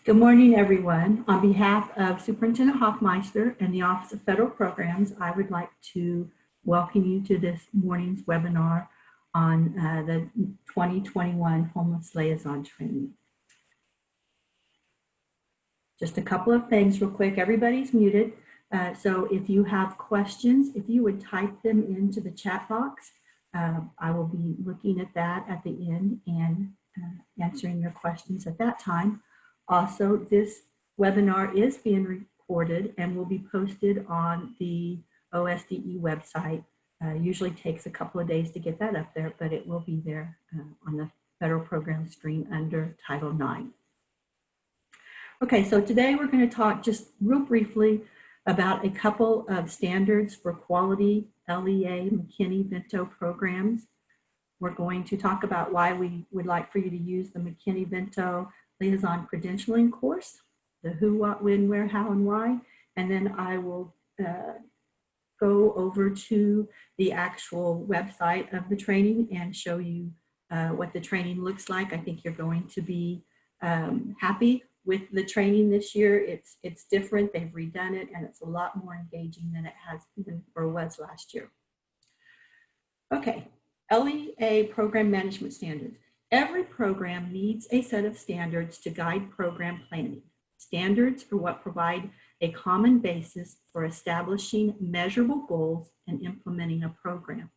Good morning, everyone. On behalf of Superintendent Hoffmeister and the Office of Federal Programs, I would like to welcome you to this morning's webinar on the 2021 Homeless Liaison Training. Just a couple of things real quick. Everybody's muted. So if you have questions, if you would type them into the chat box, I will be looking at that at the end and answering your questions at that time. Also, this webinar is being recorded and will be posted on the OSDE website. Usually takes a couple of days to get that up there, but it will be there on the federal program screen under Title IX. Okay, so today we're going to talk just real briefly about a couple of standards for quality LEA McKinney-Vento programs. We're going to talk about why we would like for you to use the McKinney-Vento Liaison Credentialing course, the who, what, when, where, how, and why, and then I will go over to the actual website of the training and show you what the training looks like. I think you're going to be happy with the training this year. It's different, they've redone it, and it's a lot more engaging than it has been or was last year. Okay, LEA Program Management Standards. Every program needs a set of standards to guide program planning. Standards are what provide a common basis for establishing measurable goals and implementing a program.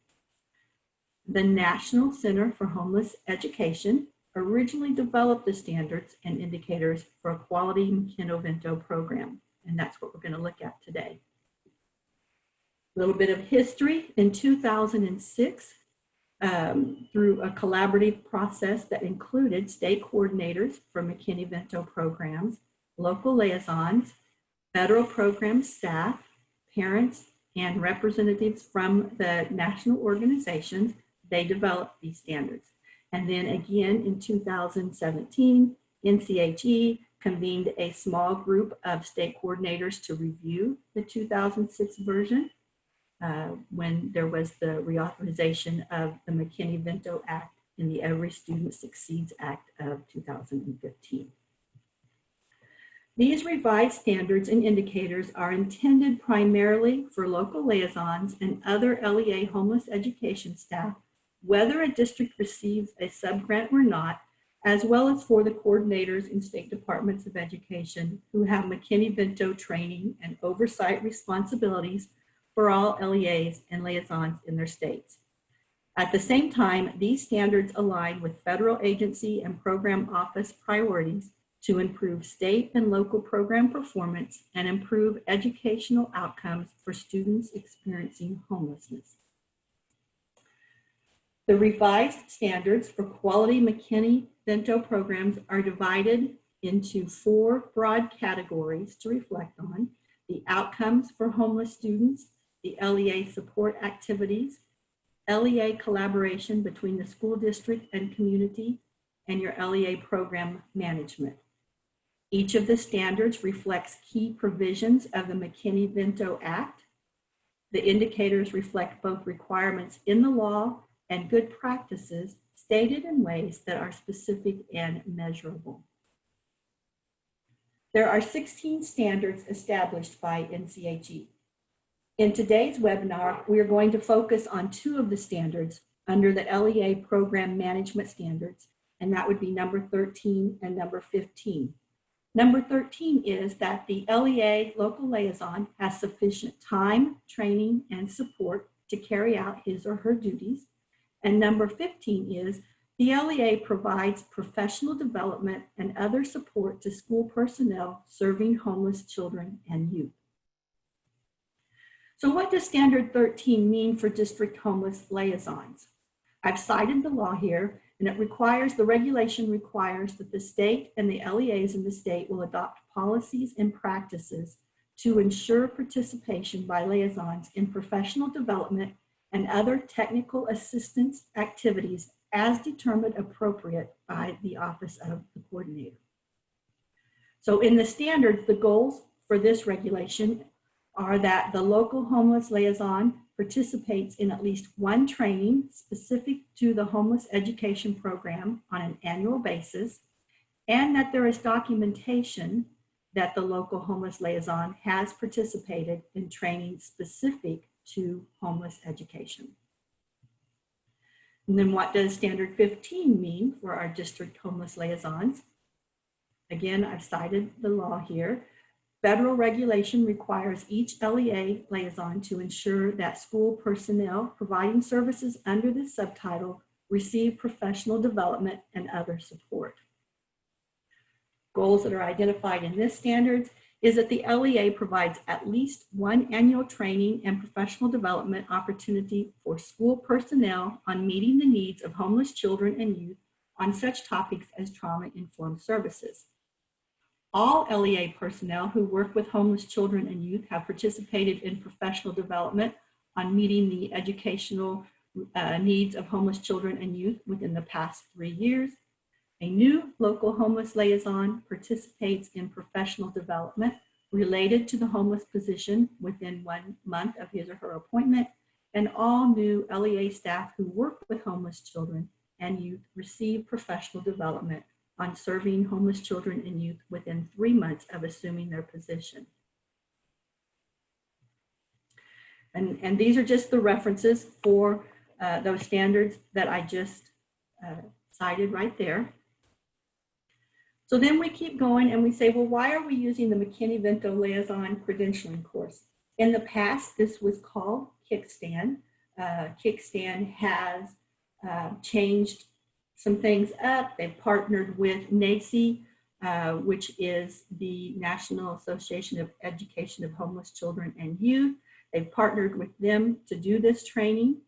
The National Center for Homeless Education originally developed the standards and indicators for a quality McKinney-Vento program, and that's what we're going to look at today. A little bit of history. In 2006, through a collaborative process that included state coordinators for McKinney-Vento programs, local liaisons, federal program staff, parents, and representatives from the national organizations, they developed these standards. And then again in 2017, NCHE convened a small group of state coordinators to review the 2006 version. When there was the reauthorization of the McKinney-Vento Act in the Every Student Succeeds Act of 2015. These revised standards and indicators are intended primarily for local liaisons and other LEA homeless education staff, whether a district receives a subgrant or not, as well as for the coordinators in state departments of education who have McKinney-Vento training and oversight responsibilities for all LEAs and liaisons in their states. At the same time, these standards align with federal agency and program office priorities to improve state and local program performance and improve educational outcomes for students experiencing homelessness. The revised standards for quality McKinney-Vento programs are divided into 4 broad categories to reflect on: the outcomes for homeless students, the LEA support activities, LEA collaboration between the school district and community, and your LEA program management. Each of the standards reflects key provisions of the McKinney-Vento Act. The indicators reflect both requirements in the law and good practices stated in ways that are specific and measurable. There are 16 standards established by NCHE. In today's webinar, we are going to focus on 2 of the standards under the LEA Program Management Standards, and that would be number 13 and number 15. Number 13 is that the LEA local liaison has sufficient time, training, and support to carry out his or her duties. And number 15 is the LEA provides professional development and other support to school personnel serving homeless children and youth. So what does Standard 13 mean for district homeless liaisons? I've cited the law here, and the regulation requires that the state and the LEAs in the state will adopt policies and practices to ensure participation by liaisons in professional development and other technical assistance activities as determined appropriate by the Office of the Coordinator. So in the standards, the goals for this regulation are that the local homeless liaison participates in at least 1 training specific to the homeless education program on an annual basis, and that there is documentation that the local homeless liaison has participated in training specific to homeless education. And then what does Standard 15 mean for our district homeless liaisons? Again, I've cited the law here. Federal regulation requires each LEA liaison to ensure that school personnel providing services under this subtitle receive professional development and other support. Goals that are identified in this standards is that the LEA provides at least one annual training and professional development opportunity for school personnel on meeting the needs of homeless children and youth on such topics as trauma-informed services. All LEA personnel who work with homeless children and youth have participated in professional development on meeting the educational needs of homeless children and youth within the past 3 years. A new local homeless liaison participates in professional development related to the homeless position within 1 month of his or her appointment, and all new LEA staff who work with homeless children and youth receive professional development on serving homeless children and youth within 3 months of assuming their position. And these are just the references for those standards that I just cited right there. So then we keep going and we say, well, why are we using the McKinney-Vento Liaison Credentialing course? In the past, this was called Kickstand. Kickstand has changed some things up. They've partnered with NACE, which is the National Association of Education of Homeless Children and Youth. They've partnered with them to do this training.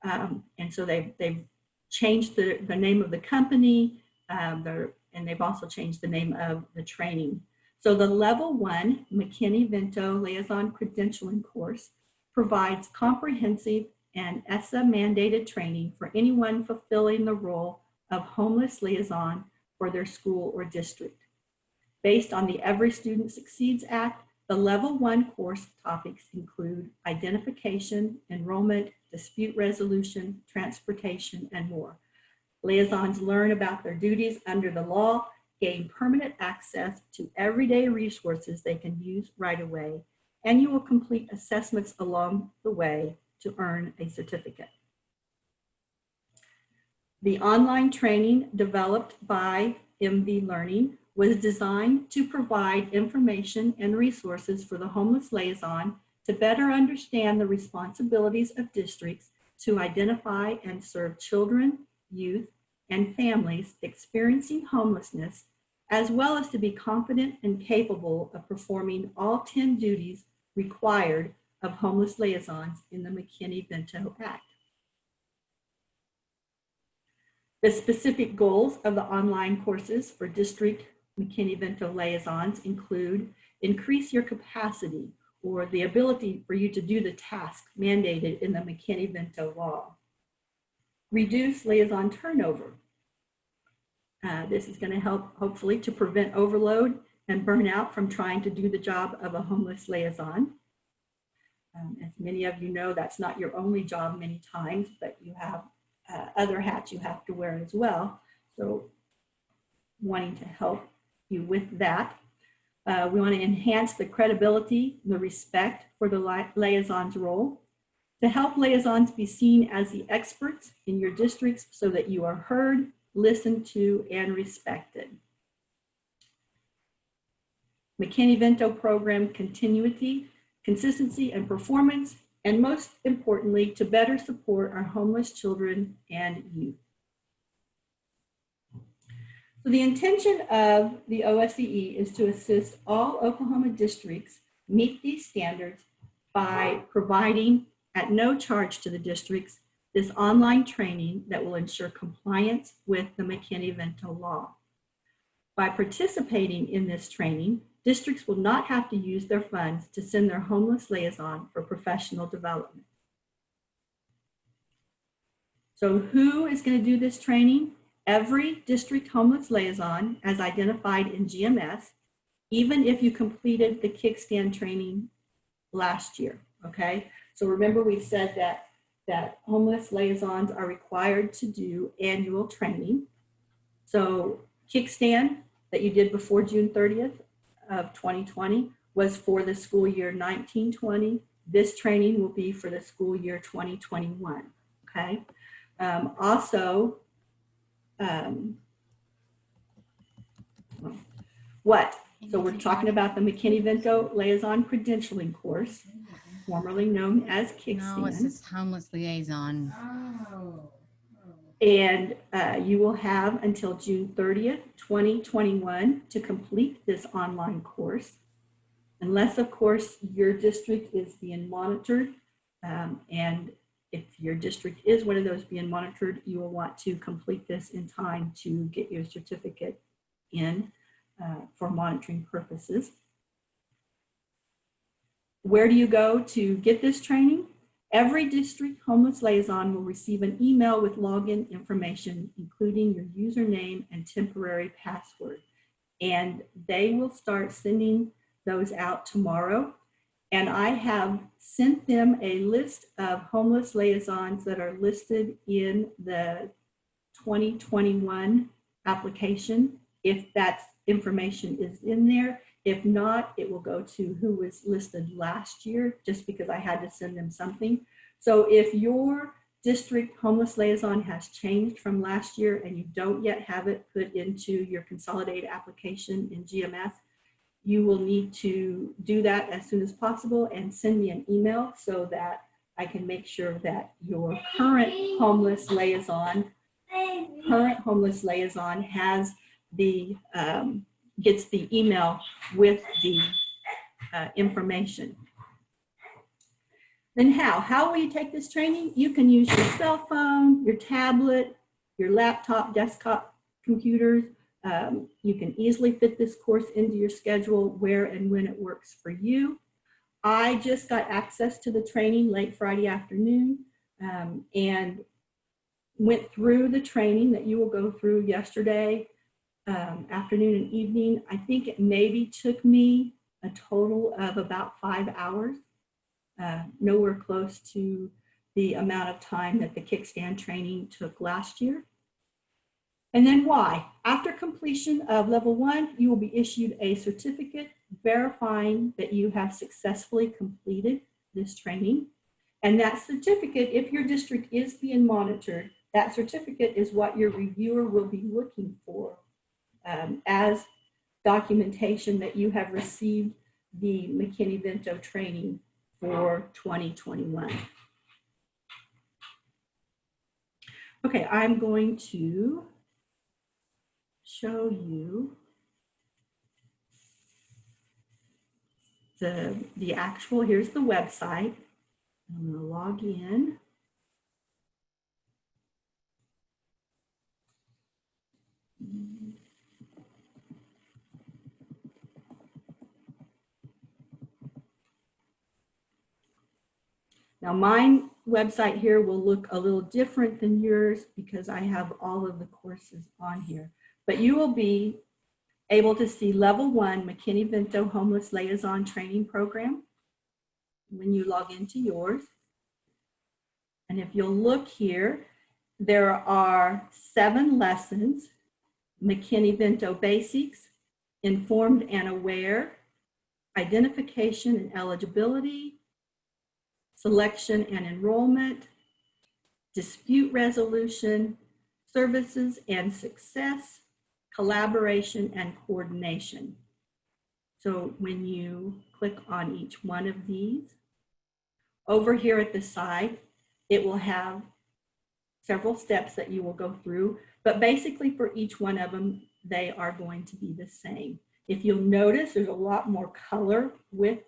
And so they've changed the name of the company, and they've also changed the name of the training. So the Level 1 McKinney-Vento Liaison Credentialing course provides comprehensive and ESSA mandated training for anyone fulfilling the role of homeless liaison for their school or district. Based on the Every Student Succeeds Act, the Level 1 course topics include identification, enrollment, dispute resolution, transportation, and more. Liaisons learn about their duties under the law, gain permanent access to everyday resources they can use right away, and you will complete assessments along the way to earn a certificate. The online training developed by MV Learning was designed to provide information and resources for the homeless liaison to better understand the responsibilities of districts to identify and serve children, youth, and families experiencing homelessness, as well as to be confident and capable of performing all 10 duties required of homeless liaisons in the McKinney-Vento Act. The specific goals of the online courses for district McKinney-Vento liaisons include increase your capacity or the ability for you to do the task mandated in the McKinney-Vento law. Reduce liaison turnover. This is going to help, hopefully, to prevent overload and burnout from trying to do the job of a homeless liaison. As many of you know, that's not your only job many times, but you have other hats you have to wear as well. So wanting to help you with that. We want to enhance the credibility, the respect for the liaison's role, to help liaisons be seen as the experts in your districts so that you are heard, listened to, and respected. McKinney-Vento program continuity, consistency, and performance, and most importantly, to better support our homeless children and youth. So the intention of the OSDE is to assist all Oklahoma districts meet these standards by providing, at no charge to the districts, this online training that will ensure compliance with the McKinney-Vento law. By participating in this training, districts will not have to use their funds to send their homeless liaison for professional development. So who is going to do this training? Every district homeless liaison as identified in GMS, even if you completed the kickstand training last year, okay? So remember we said that homeless liaisons are required to do annual training. So kickstand, that you did before June 30th of 2020 was for the school year 1920. This training will be for the school year 2021, okay? Also, what? So we're talking about the McKinney-Vento Liaison Credentialing course, formerly known as Kickstand. No, it says Homeless Liaison. And you will have until June 30th, 2021 to complete this online course. Unless, of course, your district is being monitored. And if your district is one of those being monitored, you will want to complete this in time to get your certificate in for monitoring purposes. Where do you go to get this training? Every district homeless liaison will receive an email with login information, including your username and temporary password. And they will start sending those out tomorrow. And I have sent them a list of homeless liaisons that are listed in the 2021 application, if that information is in there. If not, it will go to who was listed last year, just because I had to send them something. So if your district homeless liaison has changed from last year and you don't yet have it put into your consolidated application in GMS, you will need to do that as soon as possible and send me an email so that I can make sure that your current homeless liaison has the gets the email with the information. Then how will you take this training? You can use your cell phone, your tablet, your laptop, desktop computers. You can easily fit this course into your schedule where and when it works for you. I just got access to the training late Friday afternoon and went through the training that you will go through yesterday afternoon and evening. I think it maybe took me a total of about 5 hours, nowhere close to the amount of time that the kickstand training took last year. And then why? After completion of level 1, you will be issued a certificate verifying that you have successfully completed this training. And that certificate, if your district is being monitored, that certificate is what your reviewer will be looking for as documentation that you have received the McKinney-Vento training for 2021. Okay, I'm going to show you the actual, here's the website. I'm going to log in. Now my website here will look a little different than yours because I have all of the courses on here, but you will be able to see level 1 McKinney-Vento Homeless Liaison Training Program when you log into yours. And if you'll look here, there are 7 lessons: McKinney-Vento Basics, Informed and Aware, Identification and Eligibility, Selection and Enrollment, Dispute Resolution, Services and Success, Collaboration and Coordination. So when you click on each one of these, over here at the side, it will have several steps that you will go through, but basically for each one of them, they are going to be the same. If you'll notice, there's a lot more color with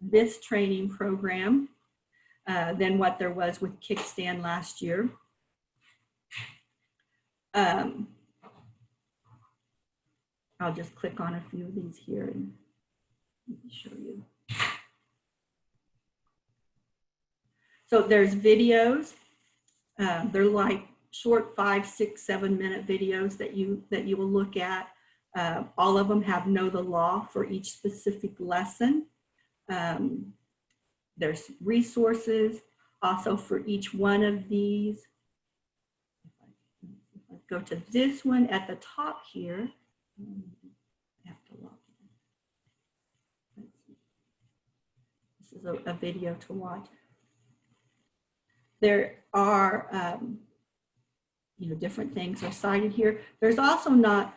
this training program than what there was with Kickstand last year. I'll just click on a few of these here and show you. So there's videos. They're like short 5, 6, 7 minute videos that you will look at. All of them have Know the Law for each specific lesson. There's resources also for each one of these. If I go to this one at the top here, have to log in. Let's see. This is a video to watch. There are, different things are cited here. There's also not,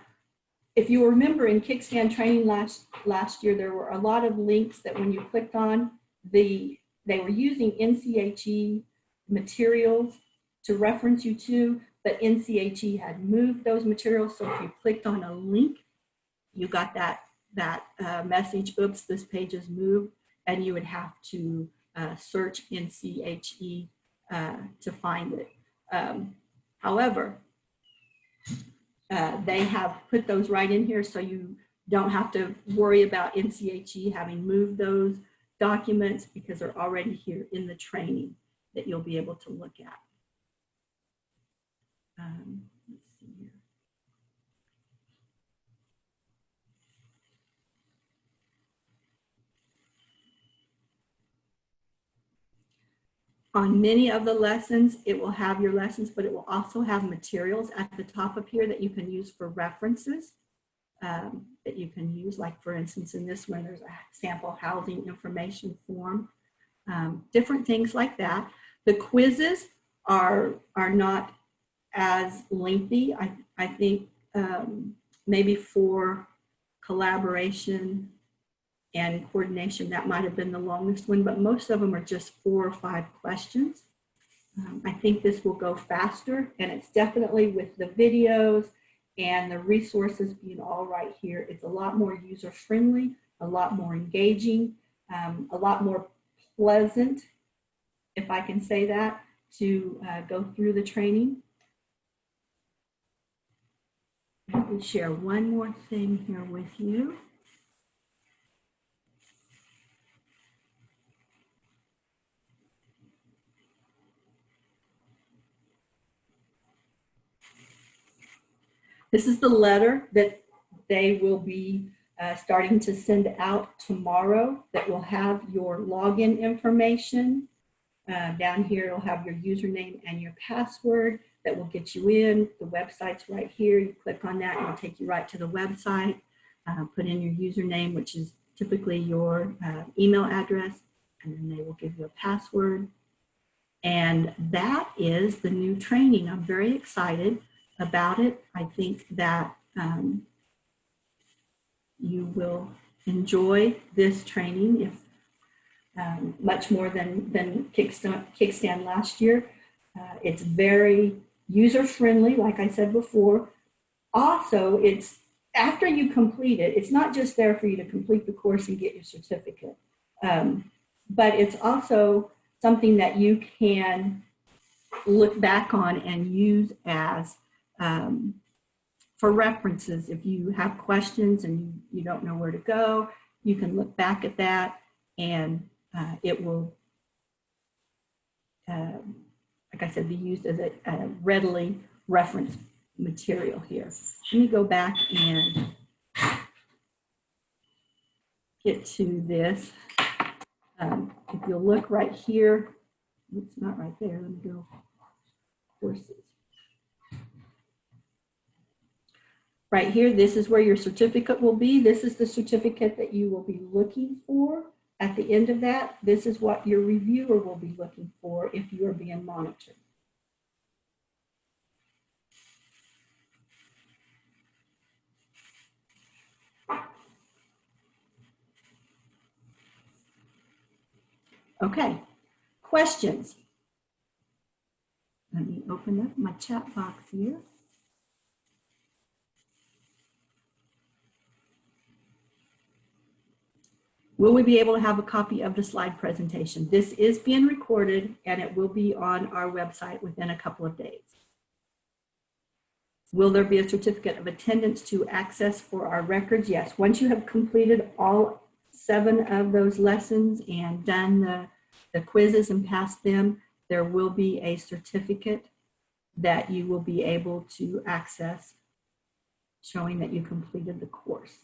if you remember in Kickstand training last year, there were a lot of links that when you clicked on, they were using NCHE materials to reference you to, but NCHE had moved those materials. So if you clicked on a link, you got that message, oops, this page is moved, and you would have to search NCHE to find it. However, they have put those right in here, so you don't have to worry about NCHE having moved those documents because they're already here in the training that you'll be able to look at. Let's see here. On many of the lessons, it will have your lessons, but it will also have materials at the top of here that you can use for references that you can use. Like for instance, in this one, there's a sample housing information form, different things like that. The quizzes are not as lengthy. I think maybe for collaboration and coordination, that might have been the longest one, but most of them are just 4 or 5 questions. I think this will go faster, and it's definitely with the videos and the resources being all right here. It's a lot more user-friendly, a lot more engaging, a lot more pleasant, if I can say that, to go through the training. Let me share one more thing here with you. This is the letter that they will be starting to send out tomorrow that will have your login information. Down here, it'll have your username and your password that will get you in. The website's right here. You click on that and it'll take you right to the website. Put in your username, which is typically your email address, and then they will give you a password. And that is the new training. I'm very excited about it. I think that you will enjoy this training, if much more than Kickstand last year. It's very user-friendly, like I said before. Also, it's after you complete it, it's not just there for you to complete the course and get your certificate, but it's also something that you can look back on and use as for references. If you have questions and you don't know where to go, you can look back at that, and it will, like I said, be used as a readily reference material here. Let me go back and get to this. If you'll look right here, it's not right there, let me go courses. Right here, this is where your certificate will be. This is the certificate that you will be looking for. At the end of that, this is what your reviewer will be looking for if you are being monitored. Okay, questions. Let me open up my chat box here. Will we be able to have a copy of the slide presentation? This is being recorded and it will be on our website within a couple of days. Will there be a certificate of attendance to access for our records? Yes, once you have completed all 7 of those lessons and done the quizzes and passed them, there will be a certificate that you will be able to access showing that you completed the course.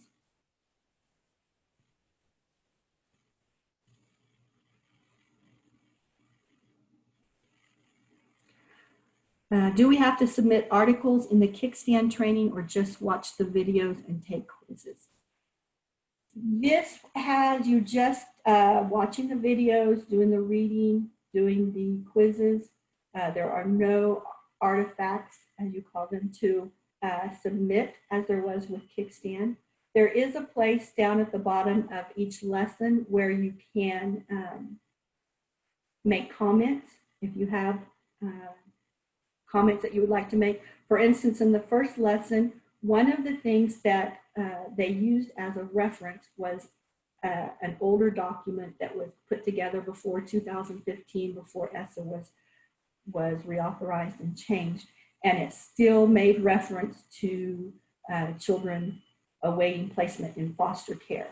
Do we have to submit articles in the Kickstand training or just watch the videos and take quizzes? This has you just watching the videos, doing the reading, doing the quizzes. There are no artifacts, as you call them, to submit as there was with Kickstand. There is a place down at the bottom of each lesson where you can make comments if you have comments that you would like to make. For instance, in the first lesson, one of the things that they used as a reference was an older document that was put together before 2015, before ESSA was reauthorized and changed. And it still made reference to children awaiting placement in foster care.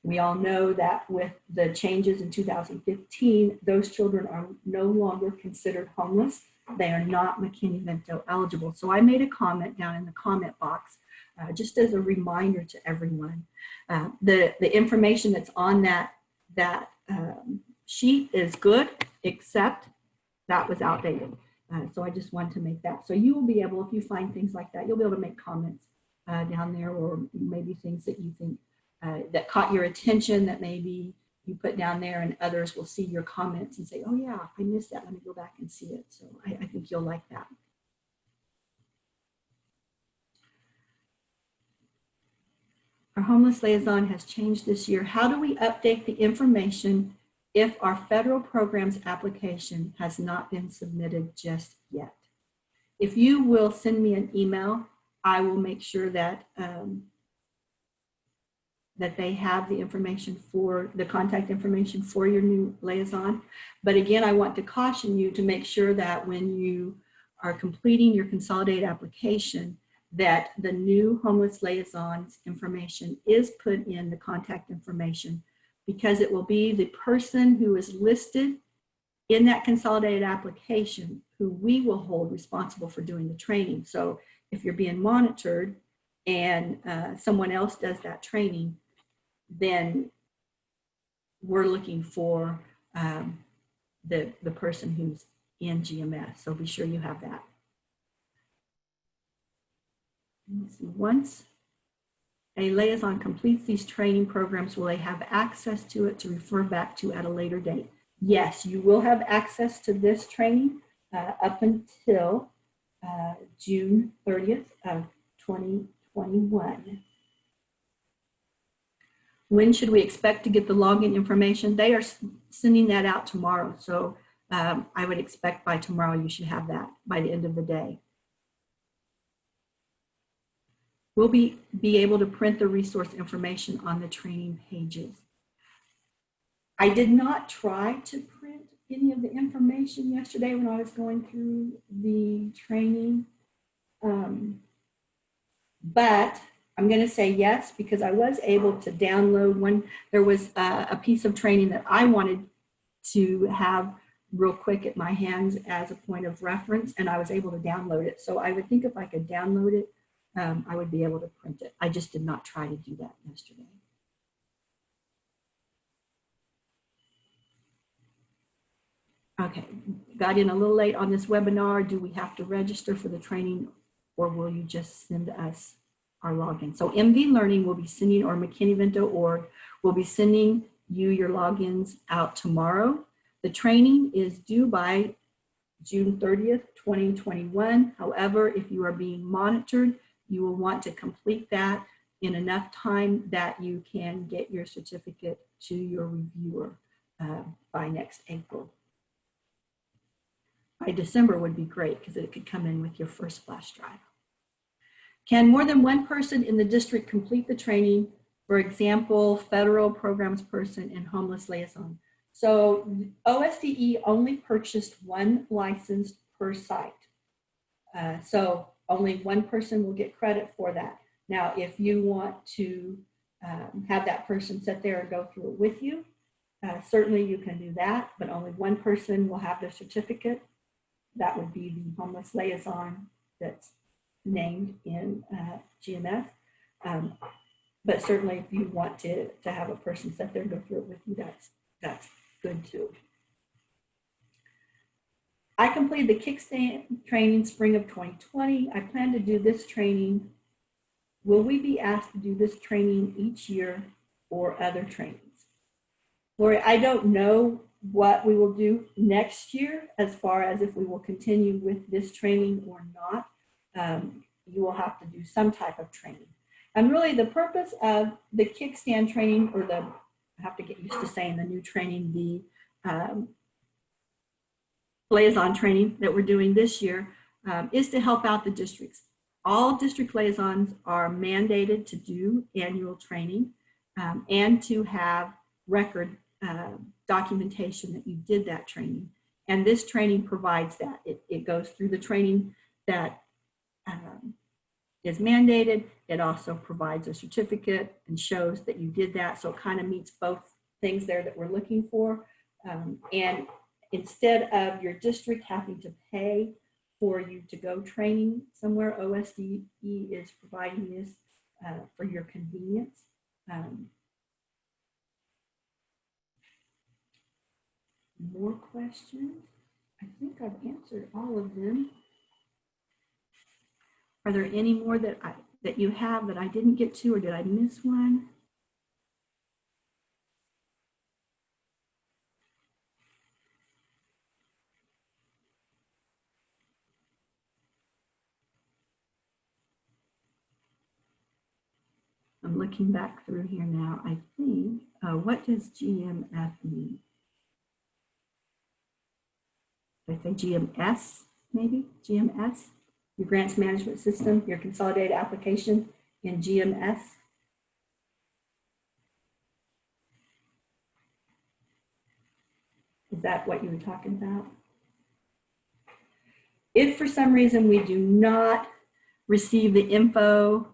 We all know that with the changes in 2015, those children are no longer considered homeless. They are not McKinney-Vento eligible. So I made a comment down in the comment box just as a reminder to everyone. The information that's on that sheet is good, except that was outdated. So I just wanted to make that. So you will be able, if you find things like that, you'll be able to make comments down there, or maybe things that you think that caught your attention that maybe you put down there, and others will see your comments and say, oh yeah, I missed that. Let me go back and see it. So I think you'll like that. Our homeless liaison has changed this year. How do we update the information if our federal programs application has not been submitted just yet? If you will send me an email, I will make sure that that they have the information for the contact information for your new liaison. But again, I want to caution you to make sure that when you are completing your consolidated application, that the new homeless liaison's information is put in the contact information, because it will be the person who is listed in that consolidated application who we will hold responsible for doing the training. So if you're being monitored and someone else does that training, then we're looking for the person who's in GMS. So be sure you have that. Let's see. Once a liaison completes these training programs, will they have access to it to refer back to at a later date? Yes, you will have access to this training up until June 30th of 2021. When should we expect to get the login information? They are sending that out tomorrow. So I would expect by tomorrow you should have that by the end of the day. We'll be able to print the resource information on the training pages. I did not try to print any of the information yesterday when I was going through the training, but I'm going to say yes, because I was able to download one. There was a piece of training that I wanted to have real quick at my hands as a point of reference, and I was able to download it. So I would think if I could download it, I would be able to print it. I just did not try to do that yesterday. Okay, got in a little late on this webinar. Do we have to register for the training, or will you just send us our login? So MV Learning will be sending, or McKinney-Vento.org will be sending you your logins out tomorrow. The training is due by June 30th, 2021. However, if you are being monitored, you will want to complete that in enough time that you can get your certificate to your reviewer by next April. By December would be great, because it could come in with your first flash drive. Can more than one person in the district complete the training? For example, federal programs person and homeless liaison. So OSDE only purchased one license per site. So only one person will get credit for that. Now, if you want to have that person sit there and go through it with you, certainly you can do that, but only one person will have their certificate. That would be the homeless liaison that's named in GMS. But certainly if you want to have a person sit there and go through it with you, that's good too. I completed the Kickstand training spring of 2020. I plan to do this training. Will we be asked to do this training each year or other trainings. Lori, I don't know what we will do next year as far as if we will continue with this training or not. You will have to do some type of training. And really the purpose of the kickstand training, or the, I have to get used to saying the new training, the liaison training that we're doing this year, is to help out the districts. All district liaisons are mandated to do annual training and to have record documentation that you did that training. And this training provides that. It goes through the training that is mandated. It also provides a certificate and shows that you did that. So it kind of meets both things there that we're looking for. And instead of your district having to pay for you to go training somewhere, OSDE is providing this for your convenience. More questions? I think I've answered all of them. Are there any more that you have that I didn't get to, or did I miss one? I'm looking back through here now. I think, what does GMF mean? Did I say GMS, maybe? GMS? Your grants management system, your consolidated application in GMS. Is that what you were talking about? If for some reason we do not receive the info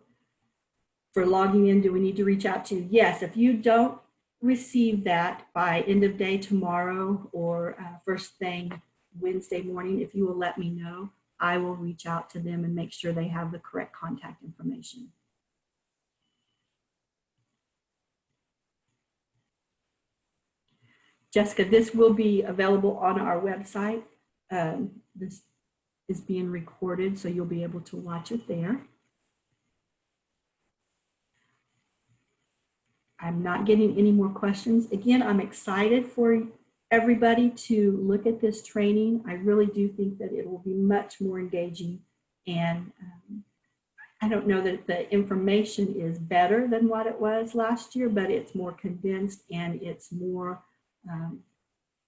for logging in, do we need to reach out to you? Yes, if you don't receive that by end of day tomorrow or first thing Wednesday morning, if you will let me know, I will reach out to them and make sure they have the correct contact information. Jessica, this will be available on our website. This is being recorded, so you'll be able to watch it there. I'm not getting any more questions. Again, I'm excited for everybody to look at this training. I really do think that it will be much more engaging, and I don't know that the information is better than what it was last year, but it's more condensed and it's more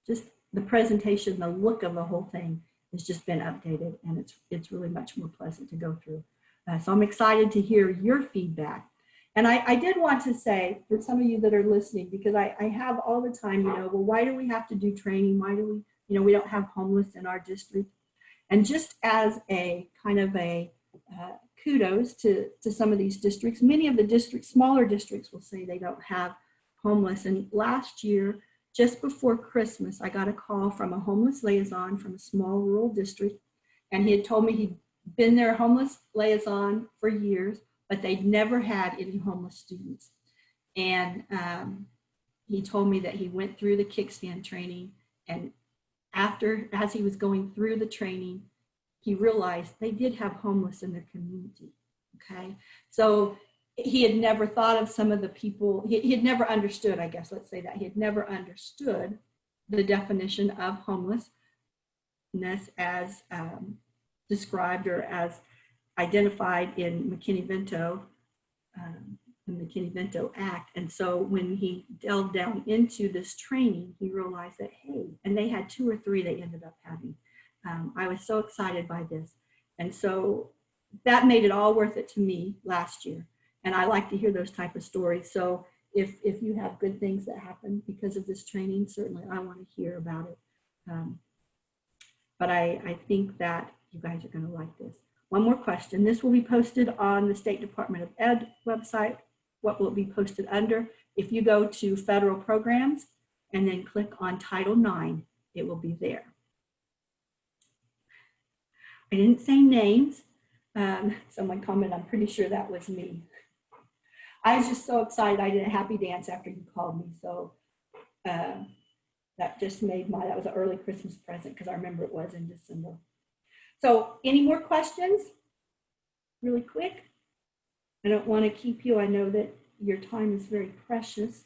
just the presentation, the look of the whole thing has just been updated, and it's really much more pleasant to go through. So I'm excited to hear your feedback. And I did want to say for some of you that are listening, because I have all the time, you know, well, why do we have to do training? Why do we, you know, we don't have homeless in our district? And just as a kind of a kudos to some of these districts, many of the districts, smaller districts will say they don't have homeless. And last year, just before Christmas, I got a call from a homeless liaison from a small rural district. And he had told me he'd been their homeless liaison for years, but they'd never had any homeless students. And he told me that he went through the kickstand training, and as he was going through the training, he realized they did have homeless in their community, okay? So he had never thought of some of the people, he had never understood, I guess, let's say that. He had never understood the definition of homelessness as described or as identified in McKinney-Vento, the McKinney-Vento Act. And so when he delved down into this training, he realized that, hey, and they had 2 or 3 they ended up having. I was so excited by this. And so that made it all worth it to me last year. And I like to hear those type of stories. So if you have good things that happen because of this training, certainly I want to hear about it. But I think that you guys are going to like this. One more question. This will be posted on the State Department of Ed website. What will it be posted under? If you go to federal programs and then click on Title IX, it will be there. I didn't say names. Someone commented, I'm pretty sure that was me. I was just so excited. I did a happy dance after you called me. So that just made that was an early Christmas present because I remember it was in December. So any more questions? Really quick? I don't want to keep you. I know that your time is very precious,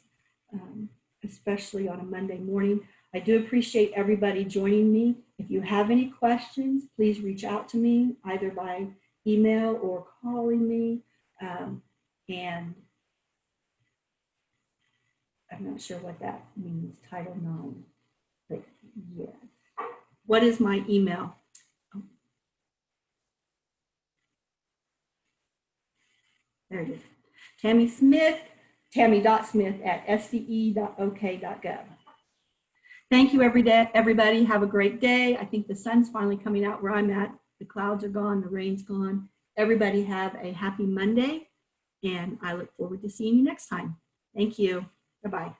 especially on a Monday morning. I do appreciate everybody joining me. If you have any questions, please reach out to me either by email or calling me. And I'm not sure what that means, Title IX, but yeah. What is my email? There it is. Tammy Smith, tammy.smith@sde.ok.gov. Thank you, everybody. Have a great day. I think the sun's finally coming out where I'm at. The clouds are gone, the rain's gone. Everybody have a happy Monday, and I look forward to seeing you next time. Thank you. Bye-bye.